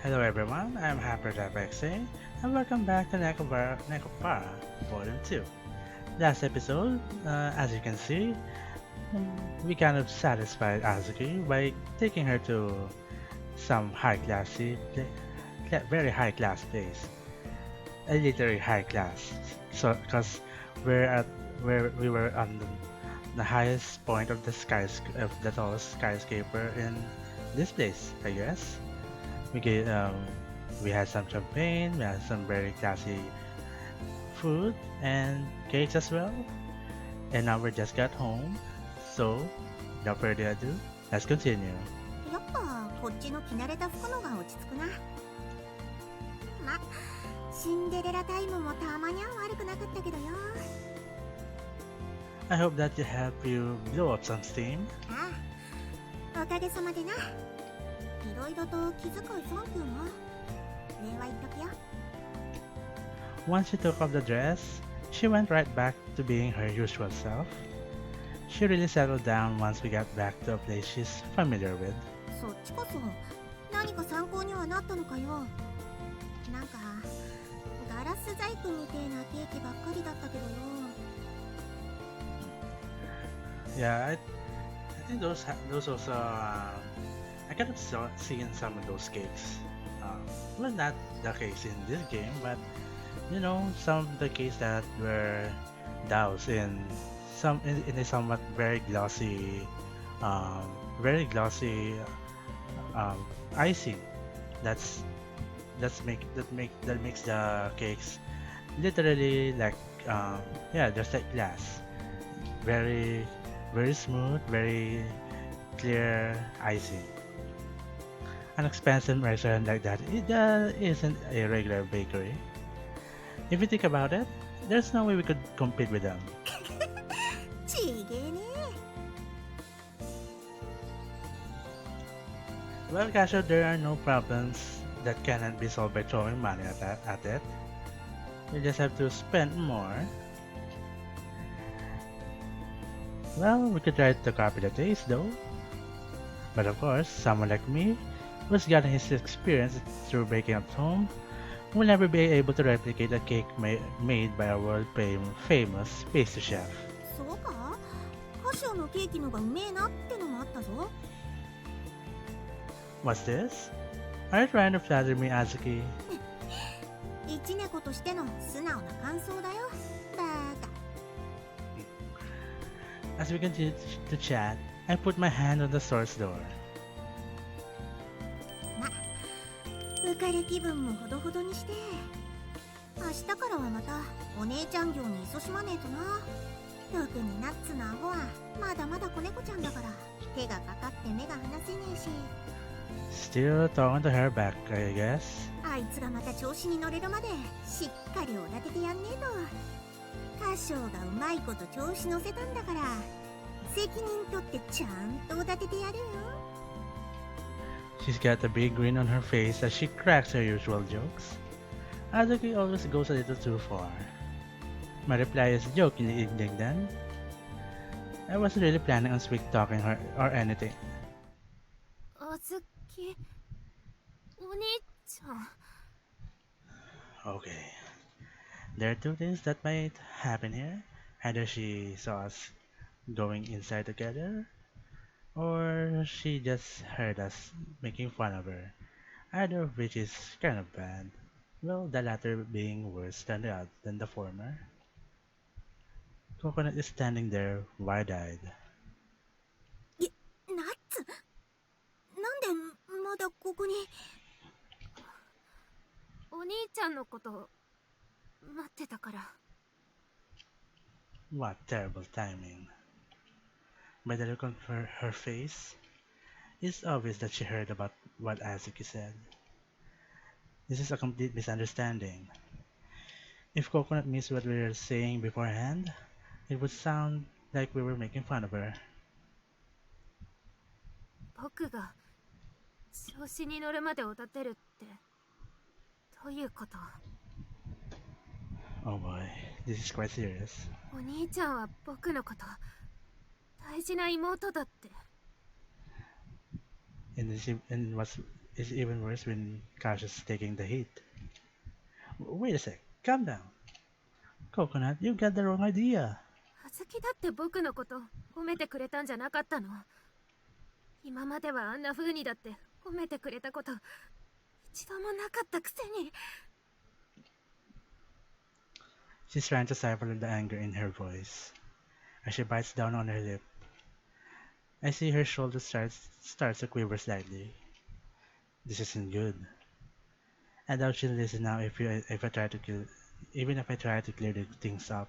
Hello everyone, I'm HyperDriveXA and welcome back to Nekopara Volume 2. Last episode, as you can see, we kind of satisfied Azuki by taking her to some very high class place. A literally high class. So, because we're at where we were on the highest point of of the tallest skyscraper in this place, I guess. We get we had some champagne, we had some very classy food and cakes as well. And now we just got home. So, without further ado, let's continue. やっぱこっちの着慣れた服のが落ち着くな。ま、シンデレラタイムもたまには悪くなかったけどよ。I hope that you help you blow up some steam. ああ、おかげさまでな。いろいろと気遣いサンキューな。礼は言っとくよ。Once she took off the dress, she went right back to being her usual self. She really settled down once we got back to a place she's familiar with. そっちこそ何か参考にはなったのかよ。なんかガラス細工みてえなケーキばっかりだったけどよ。Yeah, I think those also I kind of saw seeing some of those cakes. Well, not the case in this game, but some of the cakes that were doused in a somewhat um, very glossy icing. That's that makes the cakes literally like just like glass. Very very smooth, very clear icing. An expensive restaurant like that it isn't a regular bakery. If you think about it, there's no way we could compete with them. ちげえね。Well, Kasha, there are no problems that cannot be solved by throwing money at it. You just have to spend more. Well, we could try to copy the taste though. But of course, someone like me, who's gotten his experience through baking at home, will never be able to replicate a cake made by a famous pastry chef. そうか？カシオのケーキのがうめえなってのもあったぞ。What's this? Are you trying to flatter me, Azuki? 一猫としての素直な感想だよ。バカ。As we continue to chat, I put my hand on the store's door. ま、浮かれ気分もほどほどにして。明日からはまたお姉ちゃん業に勤しまねえとな。特にナッツのアホはまだまだ子猫ちゃんだから手がかかって目が離せねえし。Still talking to her back, I guess. あいつがまた調子に乗れるまでしっかりおだててやんねえと。カシオがうまいこと調子乗せたんだから責任取ってちゃんとおだててやるよ。 She's got a big grin on her face as she cracks her usual jokes. Azuki always goes a little too far. My reply is jokingly indignant. I wasn't really planning on sweet talking her or anything. あずき、お兄ちゃん。 Okay. There are two things that might happen here. Either she saw us going inside together, or she just heard us making fun of her. Either of which is kind of bad. Well, the latter being worse than the former. Coconut is standing there, wide-eyed. ナッツ、なんでまだここに。お兄ちゃんのこと待ってたから。 What terrible timing. By the look on her face, it's obvious that she heard about what Azuki said. This is a complete misunderstanding. If Coconut missed what we were saying beforehand, it would sound like we were making fun of her. 僕が調子に乗るまでおだてるってどういうこと？ Oh boy, this is quite serious. お兄ちゃんは僕のこと大事な妹だって。 And it's even worse when Cash is taking the heat. Wait a sec, calm down. Coconut, you got the wrong idea. あずきだって僕のこと褒めてくれたんじゃなかったの。今まではあんな風にだって褒めてくれたこと一度もなかったくせに。 She's trying to stifle the anger in her voice as she bites down on her lip. I see her shoulder starts to quiver slightly. This isn't good. I doubt she'll listen now if I try to kill, even if I try to clear the things up.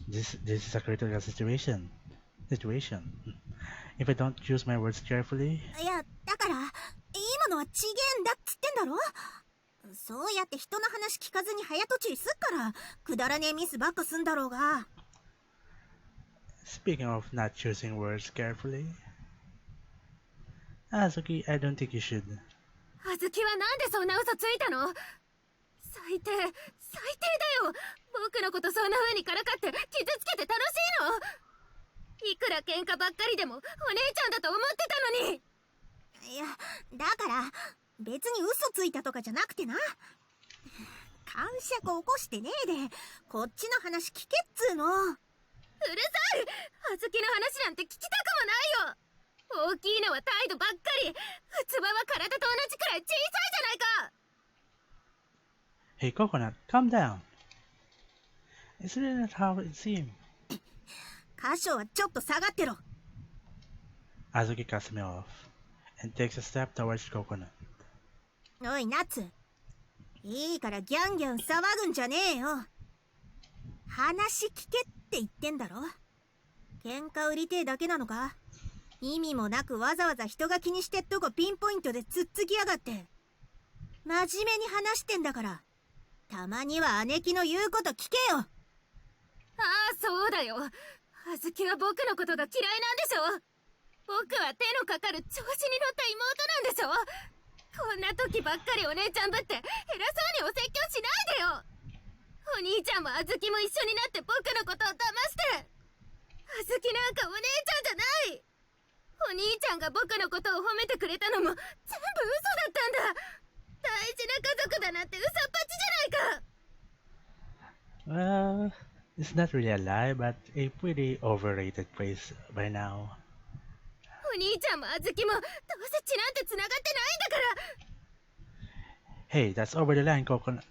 This is a critical situation. If I don't choose my words carefully. いや、だから今のはちげえんだっつってんだろ。そうやって人の話聞かずに早とちりすっからくだらねえミスばっかすんだろうが。 Speaking of not choosing words carefully, Azuki, I don't think you should. あずきはなんでそんな嘘ついたの。最低だよ。僕のことそんな風にからかって傷つけて楽しいの。いくら喧嘩ばっかりでもお姉ちゃんだと思ってたのに。いや、だから別に嘘ついたとかじゃなくてな、感触起こしてねえでこっちの話聞けっつーの。うるさい。あずきの話なんて聞きたくもないよ。大きいのは態度ばっかり。器は体と同じくらい小さいじゃないか。 Hey Coconut, calm down. It's really not how it seems. 箇所はちょっと下がってろ。 Azuki cuts me off and takes a step towards Coconut. おいナッツ、いいからギャンギャン騒ぐんじゃねえよ。話聞けって言ってんだろ。喧嘩売りてえだけなのか。意味もなくわざわざ人が気にしてっとこピンポイントでつっつきやがって。真面目に話してんだから、たまには姉貴の言うこと聞けよ。ああ、そうだよ。あずきは僕のことが嫌いなんでしょ。僕は手のかかる調子に乗った妹なんでしょ。こんな時ばっかりお姉ちゃんぶって偉そうにお説教しないでよ。お兄ちゃんもあずきも一緒になって僕のことを騙して。あずきなんかお姉ちゃんじゃない。お兄ちゃんが僕のことを褒めてくれたのも全部嘘だったんだ。大事な家族だなんて嘘っぱちじゃないか。 Well, it's not really a lie, but a pretty overrated phrase by now. お兄ちゃんもあずきもどうせ血なんて繋がってないんだから。 Hey, that's over the line, Coconut.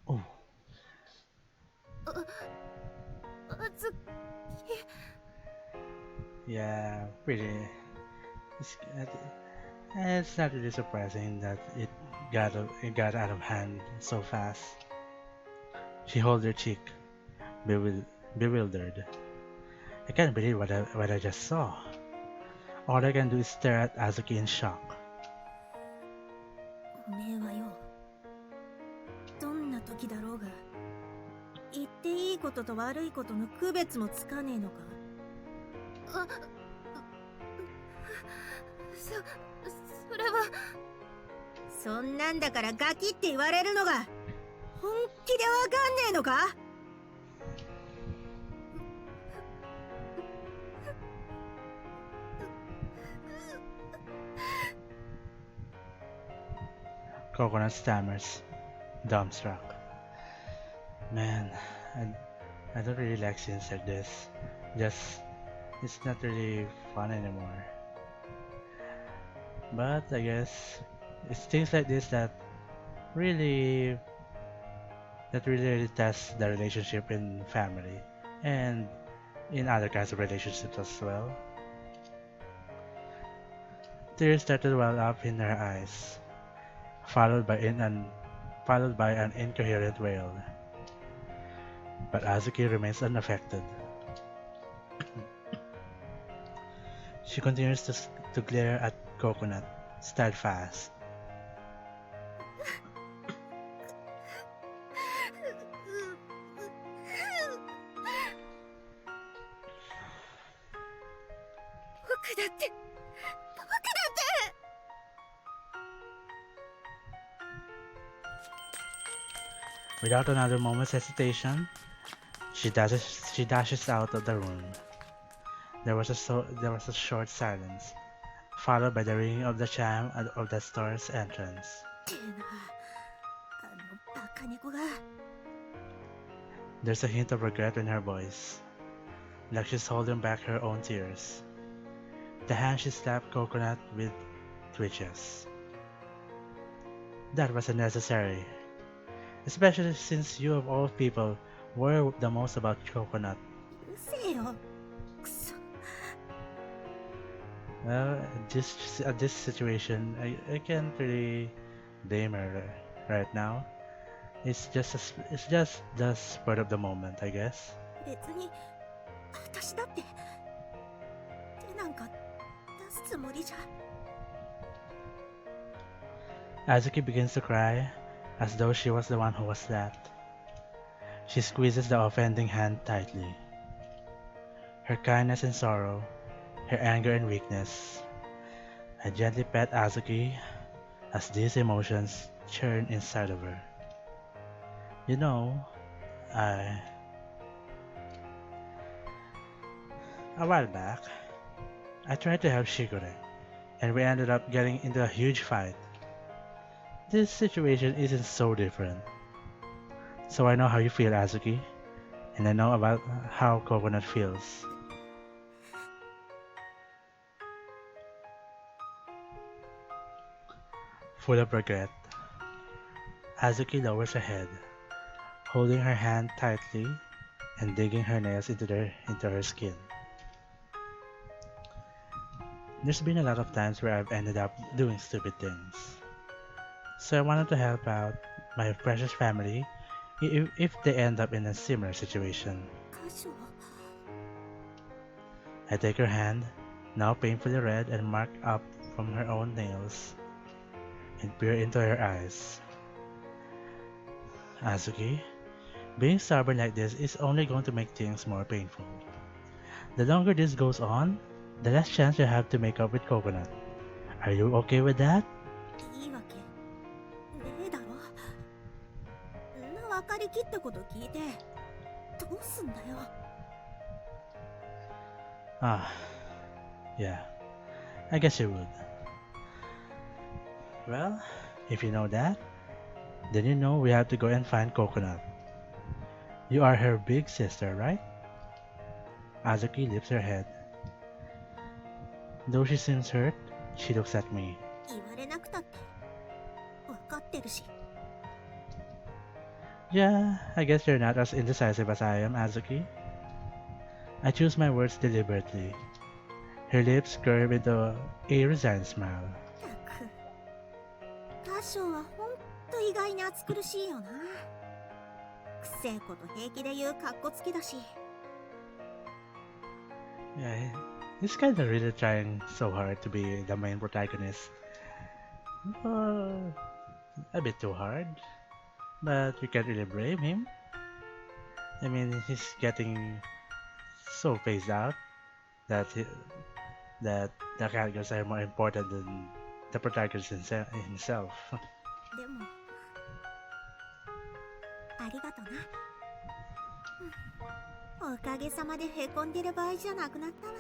Oh, あずき。 yeah, pretty. It's not really surprising that it got out of hand so fast. She holds her cheek, bewildered. I can't believe what I just saw. All I can do is stare at Azuki in shock. おめえはよ、どんな時だろうが言っていいことと悪いことの区別もつかねえのか。あ、それは。そんなんだからガキって言われるのが本気でわかんねえのか。 Coconut stammers, dumbstruck. Man, I don't really like scenes like this. It's not really fun anymore. But I guess it's things like this that really test the relationship in family and in other kinds of relationships as well. Tears started to well up in her eyes, followed by an incoherent wail. But Azuki remains unaffected. She continues to glare at Coconut, steadfast. 僕だって。 Without another moment's hesitation, she dashes out of the room. There was a short silence, followed by the ringing of the chime of the store's entrance. ってな、あのバカ猫が。 There's a hint of regret in her voice, like she's holding back her own tears. The hand she slapped Coconut with twitches. That was unnecessary, especially since you of all people worry the most about Coconut. うるせえよ。くそ。 Well, at this situation, I can't really blame her right now. It's just the spur of the moment, I guess. 別に私だって手なんか出すつもりじゃ。 Azuki begins to cry, as though she was the one who was slapped. She squeezes the offending hand tightly. Her kindness and sorrow, her anger and weakness. I gently pet Azuki as these emotions churn inside of her. You know, I... A while back, I tried to help Shigure, and we ended up getting into a huge fight. This situation isn't so different. So I know how you feel, Azuki, and I know about how Coconut feels. Full of regret, Azuki lowers her head, holding her hand tightly and digging her nails into her skin. There's been a lot of times where I've ended up doing stupid things. So I wanted to help out my precious family if they end up in a similar situation. カショ。 I take her hand, now painfully red and marked up from her own nails, and peer into her eyes. Azuki, being stubborn like this is only going to make things more painful. The longer this goes on, the less chance you have to make up with Coconut. Are you okay with that? いいわけねえだろ。んな分かりきったこと聞いてどうすんだよ。 Ah, yeah, I guess you would. Well, if you know that, then you know we have to go and find Coconut. You are her big sister, right? Azuki lifts her head. Though she seems hurt, she looks at me. 言われなくたって分かってるし。 Yeah, I guess you're not as indecisive as I am, Azuki. I choose my words deliberately. Her lips curve into a resigned smile. たく。カショはほんと意外に暑苦しいよな。くせえこと平気で言うカッコつきだし。 Yeah, he's kind of really trying so hard to be the main protagonist. A bit too hard, but you can't really blame him. I mean, he's getting so phased out that that the characters are more important than the protagonist himself. でもありがとな。おかげさまでへこんでる場合じゃなくなったわ。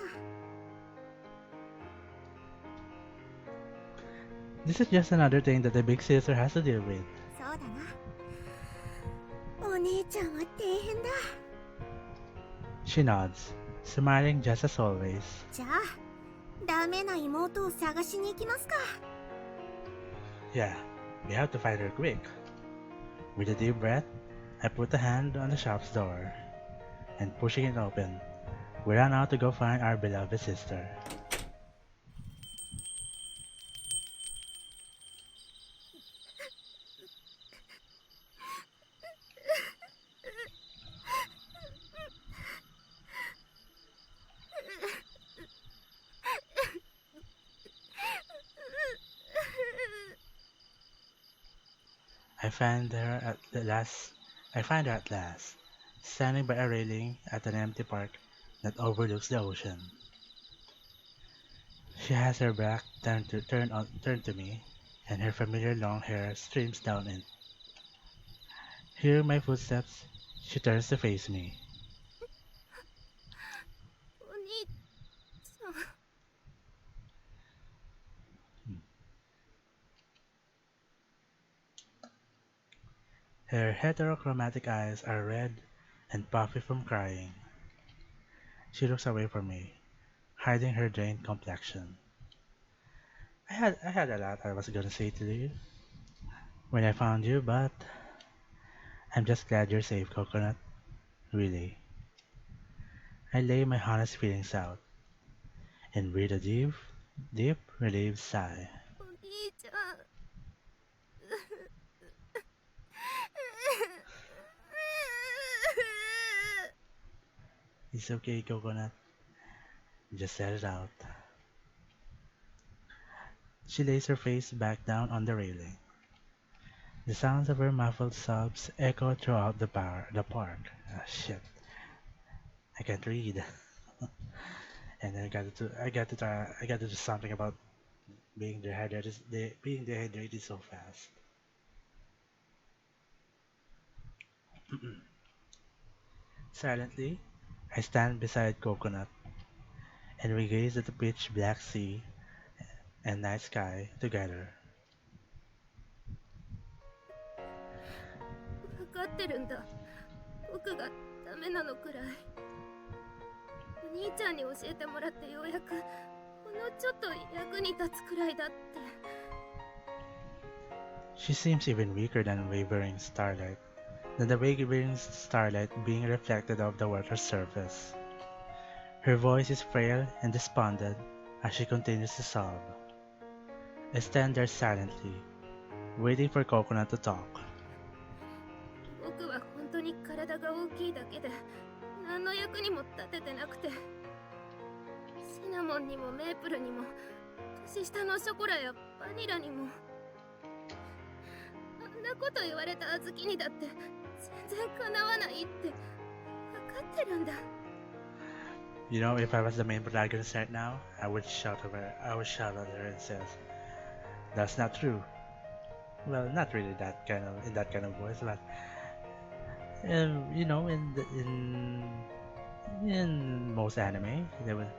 This is just another thing that the big sister has to deal with. そうだな。お姉ちゃんは大変だ。 She nods, smiling just as always. じゃあダメな妹を探しに行きますか。 Yeah, we have to find her quick. With a deep breath, I put a hand on the shop's door, and pushing it open, we run out to go find our beloved sister. I find her at last, standing by a railing at an empty park that overlooks the ocean. She has her back turned to me, and her familiar long hair streams down it. Hearing my footsteps, she turns to face me. お兄 Her heterochromatic eyes are red and puffy from crying. She looks away from me, hiding her drained complexion. I had a lot I was gonna say to you when I found you, but I'm just glad you're safe, Coconut. Really. I lay my honest feelings out and breathe a deep, relieved sigh. お兄ちゃん。It's okay, Coconut. Just let it out. She lays her face back down on the railing. The sounds of her muffled sobs echo throughout the park. Ah, shit, I can't read. And I got to do something about being dehydrated so fast. Silently, I stand beside Coconut, and we gaze at the pitch black sea and night sky together. 分かってるんだ。僕がダメなのくらい。お兄ちゃんに教えてもらってようやくほんのちょっと役に立つくらいだって。She seems even weaker than the wavering starlight being reflected off the water's surface. Her voice is frail and despondent as she continues to sob. I stand there silently, waiting for Coconut to talk. 僕は本当に体が大きいだけで何の役にも立ててなくて、シナモンにもメープルにも年下のショコラやバニラにも、あんなこと言われた小豆にだって全然かなわないって分かってるんだ。You know, if I was the main protagonist right now, I would shout at her and says, "That's not true." Well, not really in that kind of voice, but you know, in most anime, they would.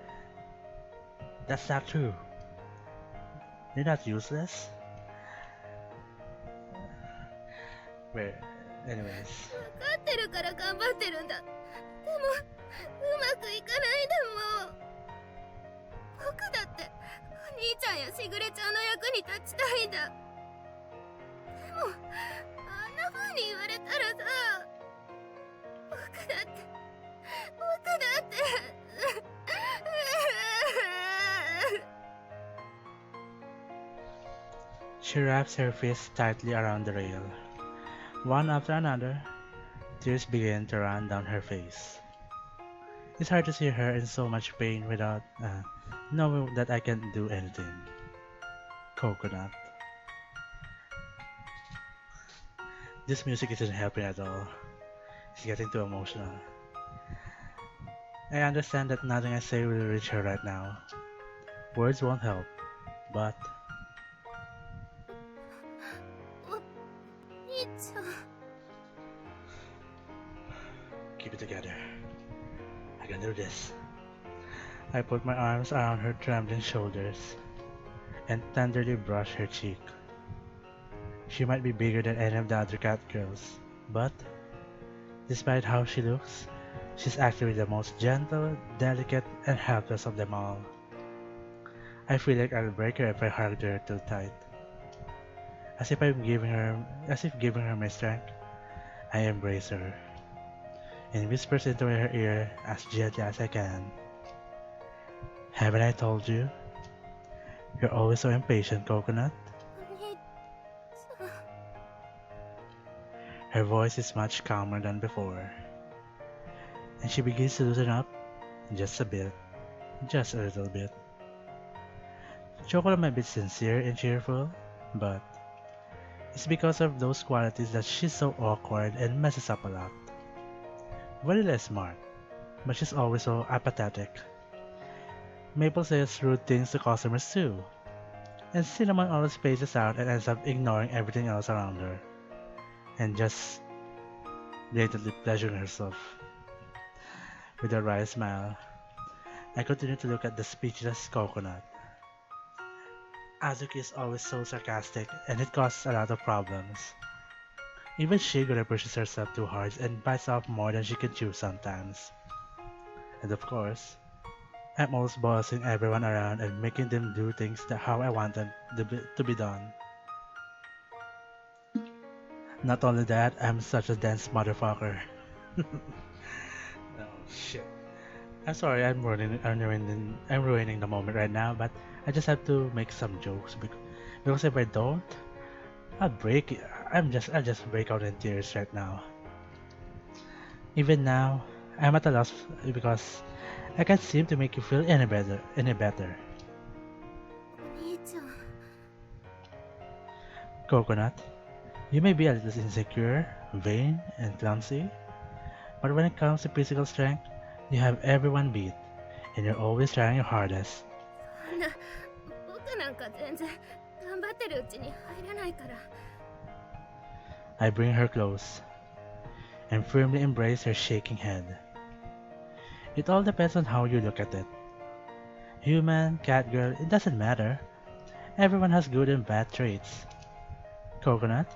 That's not true. They're not useless. Wait, anyways. 分かってるから頑張ってるんだ。でもうまくいかないんだもん。僕だってお兄ちゃんやしぐれちゃんの役に立ちたいんだ。でもあんな風に言われたらさ、僕だって。 She wraps her fists tightly around the rail. One after another, tears begin to run down her face. It's hard to see her in so much pain without knowing that I can't do anything. Coconut. This music isn't helping at all. It's getting too emotional. I understand that nothing I say will reach her right now. Words won't help, but お兄ちゃん。 keep it together. I can do this. I put my arms around her trembling shoulders and tenderly brush her cheek. She might be bigger than any of the other Catgirls, but despite how she looks, she's actually the most gentle, delicate, and helpless of them all. I feel like I'll break her if I hug her too tight. As if giving her my strength, I embrace her and whispers into her ear as gently as I can. Haven't I told you? You're always so impatient, Coconut. お兄ちゃん。 Her voice is much calmer than before, and she begins to loosen up just a bit, just a little bit. Chocolate might be sincere and cheerful, but it's because of those qualities that she's so awkward and messes up a lot. Vanilla is smart, but she's always so apathetic. Maple says rude things to customers too, and Cinnamon always spaces out and ends up ignoring everything else around her, and just blatantly pleasuring herself. With a wry smile, I continue to look at the speechless Coconut. Azuki is always so sarcastic, and it causes a lot of problems. Even Shigure pushes herself too hard and bites off more than she can chew sometimes. And of course, I'm always bossing everyone around and making them do things that how I want them to be done. Not only that, I'm such a dense motherfucker. Oh shit. I'm sorry, I'm ruining the moment right now, but I just have to make some jokes because if I don't, I'll break it. I'll just break out in tears right now. Even now, I'm at a loss because I can't seem to make you feel any better. お兄ちゃん。Coconut, you may be a little insecure, vain, and clumsy, but when it comes to physical strength, you have everyone beat, and you're always trying your hardest. そんな、僕なんか全然頑張ってるうちに入らないから。I bring her close and firmly embrace her shaking head. It all depends on how you look at it. Human, cat girl, it doesn't matter. Everyone has good and bad traits. Coconut,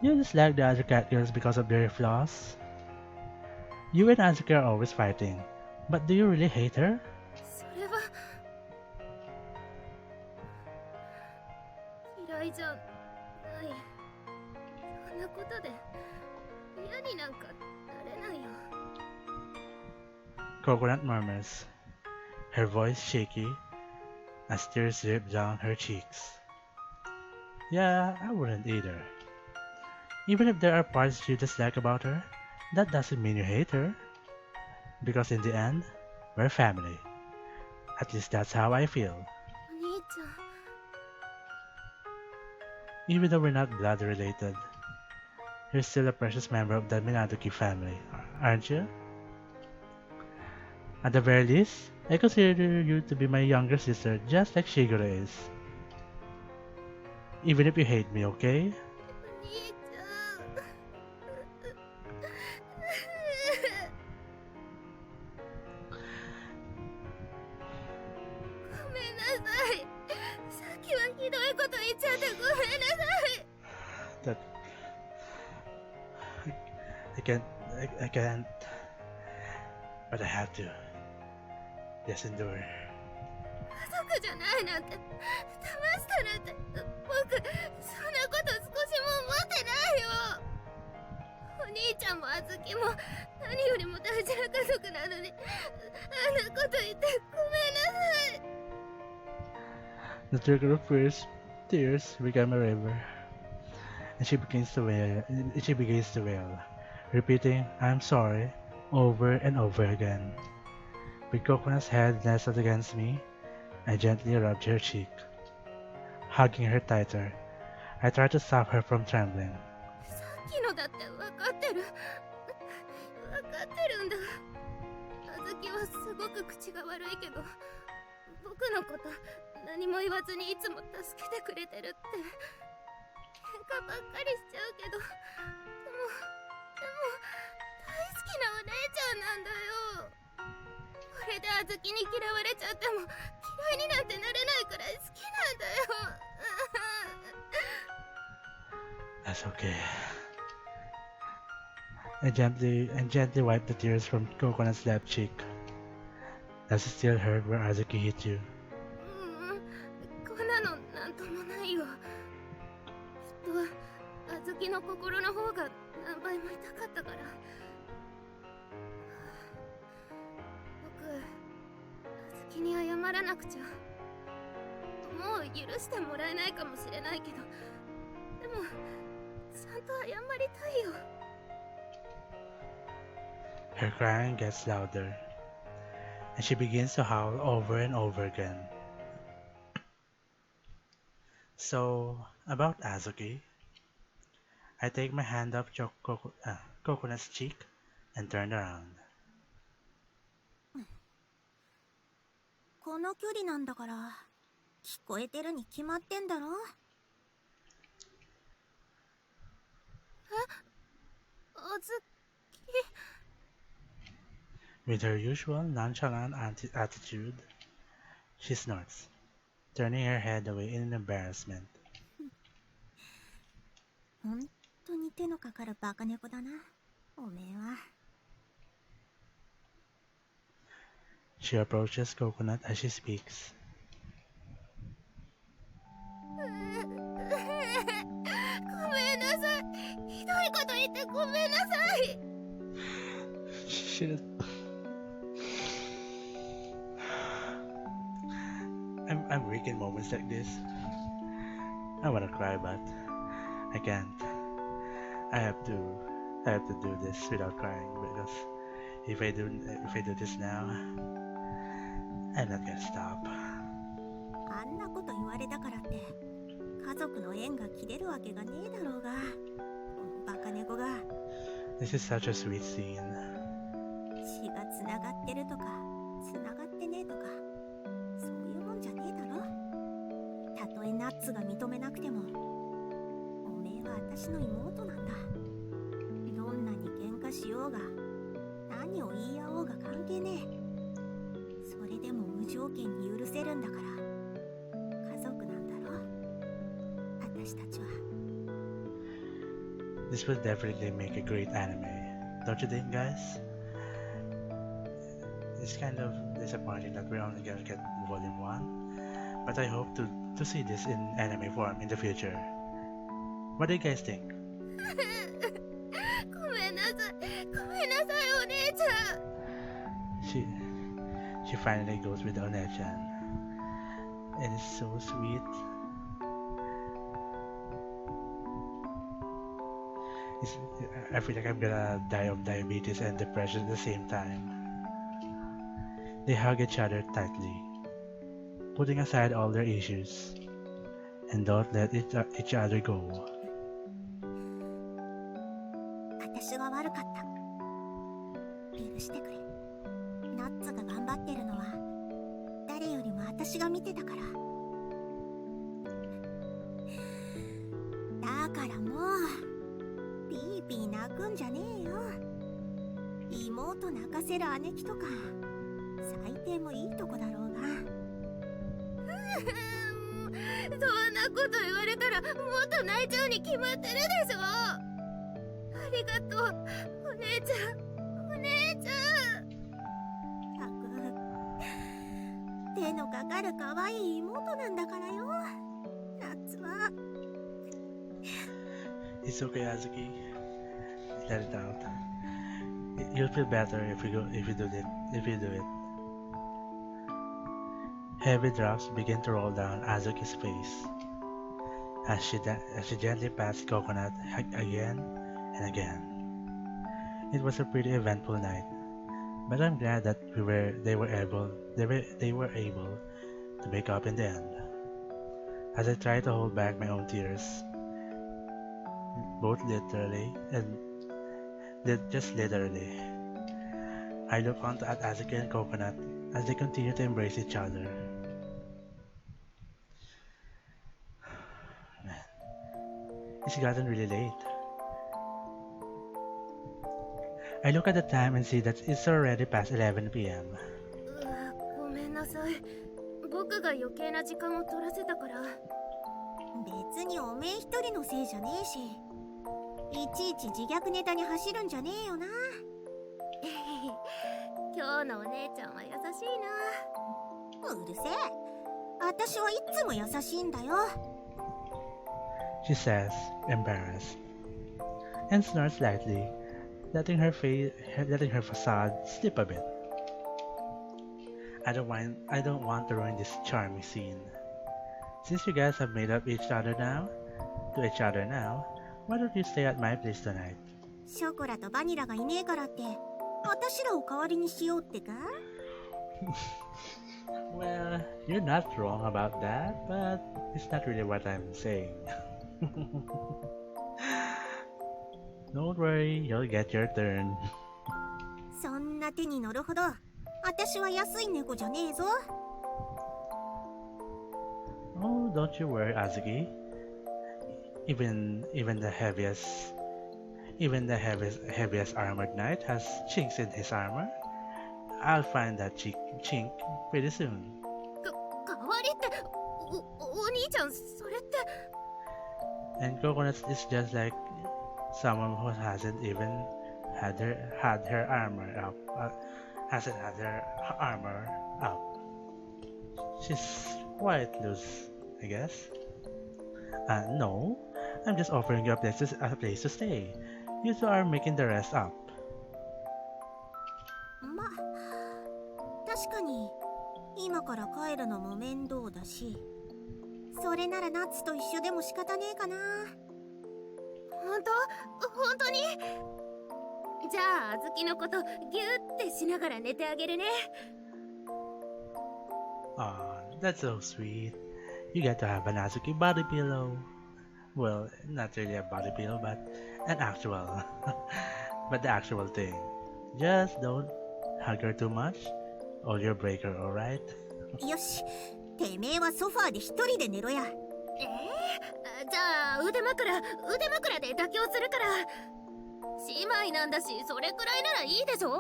you dislike the other cat girls because of their flaws? You and Azuki are always fighting, but do you really hate her? それは嫌いじゃない。そんなことで嫌になんかなれないよ。Coconut murmurs, her voice shaky as tears drip down her cheeks. Yeah, I wouldn't either. Even if there are parts you dislike about her, that doesn't mean you hate her. Because in the end, we're family. At least that's how I feel. お兄ちゃん。Even though we're not blood related, you're still a precious member of the Minadoki family, aren't you? At the very least, I consider you to be my younger sister just like Shigure is. Even if you hate me, okay? お兄ちゃん。ごめんなさい。さっきはひどいこと言っちゃってごめんなさい。That I can't, I can't, but I have to. Just endure. 家族じゃないなんて、騙したなんて、僕、そんなこと少しも思ってないよ。お兄ちゃんもあずきも、何よりも大事な家族なのに、あんなこと言ってごめんなさい。The trickle of tears became a river, and she begins to wail, repeating, "I'm sorry," over and over again. With Coconut's head nestled against me, I gently rubbed her cheek. Hugging her tighter, I tried to stop her from trembling. さっきのだって分かってる。分かってるんだ。あずきはすごく口が悪いけど、僕のこと何も言わずにいつも助けてくれてるって。喧嘩ばっかりしちゃうけど、でも大好きなお姉ちゃんなんだよ。これであずきに嫌われちゃっても嫌いになんてなれないくらい好きなんだよ。That's okay. I gently wiped the tears from Coconut's left cheek. Does it still hurt where Azuki hit you? こんなのなんともないよ。きっとあずきの心の方が何倍も痛かったから。僕、あずきに謝らなくちゃ。もう許してもらえないかもしれないけど、でもちゃんと謝りたいよ。Her crying gets louder, and she begins to howl over and over again. So, about Azuki, I take my hand off Coconut's cheek and turn around. この距離なんだから聞こえてるに決まってんだろ。あずき。 With her usual nonchalant attitude, she snorts, turning her head away in embarrassment. 本当に手のかかるバカ猫だな、おめえは。She approaches Coconut as she speaks. ごめんなさい。ひどいこと言ってごめんなさい。Shit. I'm weak in moments like this. I wanna cry, but I can't. I have to do this without crying because if I do this now, I'm not gonna stop. あんなこと言われたからって家族の縁が切れるわけがねえだろうが、このバカ猫が。 This is such a sweet scene. 血がつながってるとかつながってねえとかそういうもんじゃねえだろ。たとえナッツが認めなくてもおめえは私の妹なんだ。どんなに喧嘩しようが何を言い合おうが関係ねえ。それでも無条件に許せるんだから家族なんだろ私たちは。 This will definitely make a great anime, don't you think, guys? It's kind of disappointing that we're only gonna get volume 1, but I hope to see this in anime form in the future. What do you guys think? ごめんなさい。ごめんなさい、お姉ちゃん。 She finally goes with One-chan, and it's so sweet. I feel like I'm gonna die of diabetes and depression at the same time. They hug each other tightly, putting aside all their issues, and don't let each other go. 私が悪かった。許してくれ。ナッツが頑張ってるのは誰よりも私が見てたから。だからもうピーピー泣くんじゃねえよ。妹泣かせる姉貴とか最低もいいとこだろうが。そんなこと言われたらもっと泣いちゃうに決まってるでしょ。ありがとう、お姉ちゃん、お姉ちゃん。たく手のかかる可愛い妹なんだからよ。ナッツは。 It's okay, Azuki. Let it out. You'll feel better if you do it. Heavy drops begin to roll down Azuki's face as she gently pats Coconut again and again. It was a pretty eventful night, but I'm glad that they were able to make up in the end. As I try to hold back my own tears, both literally and just literally, I look onto at Azuki and Coconut as they continue to embrace each other. Man, it's gotten really late. I look at the time and see that it's already past 11 p.m. ごめんなさい。僕が余計な時間を取らせたから。別におめえ一人のせいじゃねえし、いちいち自虐ネタに走るんじゃねえよな。今日のお姉ちゃんは優しいな。うるせえ。私はいつも優しいんだよ。 She says, embarrassed, and snorts lightly, letting her facade slip a bit. I don't want to ruin this charming scene. Since you guys have made up to each other now, why don't you stay at my place tonight? ショコラとバニラがいねえからって私らを代わりにしようってか？ Well, you're not wrong about that, but it's not really what I'm saying. Don't worry, you'll get your turn. そんな手に乗るほど私は安い猫じゃねえぞ。 Oh, don't you worry, Azuki. Even the heaviest armored knight has chinks in his armor. I'll find that chink pretty soon. 代わりってお兄ちゃん、それって。 And Coconut is Someone who hasn't even had her armor up. Hasn't had her armor up. She's quite loose, I guess. No, I'm just offering you a place to stay. You two are making the rest up. ま、確かに今から帰るのも面倒だし、それならナッツと一緒でも仕方ねえかな。本当に？じゃあ、あずきのことギュってしながら寝てあげるね。Aw, that's so sweet. You get to have an Azuki body pillow. Well, not really a body pillow, but an actual. But the actual thing. Just don't hug her too much, or you'll break her, alright? よし、てめえはソファーで一人で寝ろや。じゃあ腕枕で妥協するから。姉妹なんだし、それくらいならいいでしょ。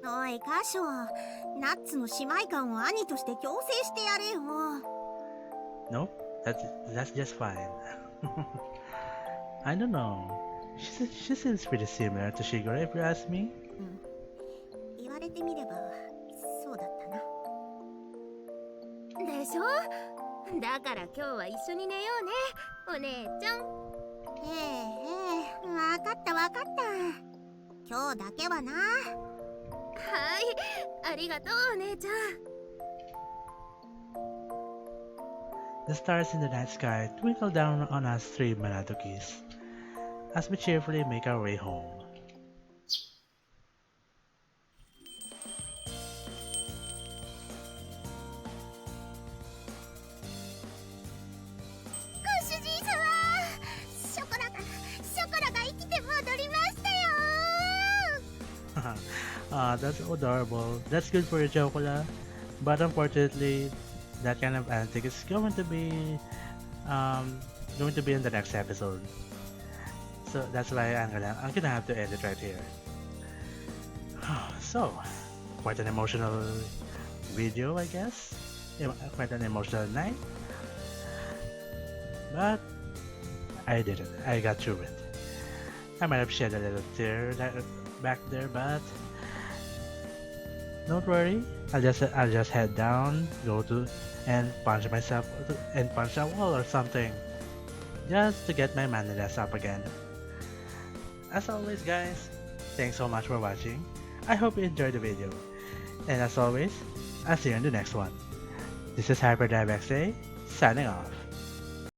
おいカショー、ナッツの姉妹感を兄として強制してやれよ。Nope, that's just fine. I don't know. She seems pretty similar to Shigure if you ask me. 言われてみればそうだったな。でしょ。だから今日は一緒に寝ようね、お姉ちゃん。わかったわかった。今日だけはな。はい、ありがとうお姉ちゃん。The stars in the night sky twinkle down on us three Manadokis as we cheerfully make our way home. ご主人様、ショコラが生きて戻りましたよ。That's adorable. That's good for you, Chocola. But unfortunately, that kind of antic is going to be in the next episode. So that's why I'm gonna have to end it right here. So, quite an emotional video, I guess. Quite an emotional night. But I did it. I got through it. I might have shed a little tear back there, but don't worry. I'll just head down, and punch myself and punch a wall or something, just to get my manliness up again. As always, guys, thanks so much for watching. I hope you enjoyed the video, and as always, I'll see you in the next one. This is HyperDiveXA signing off.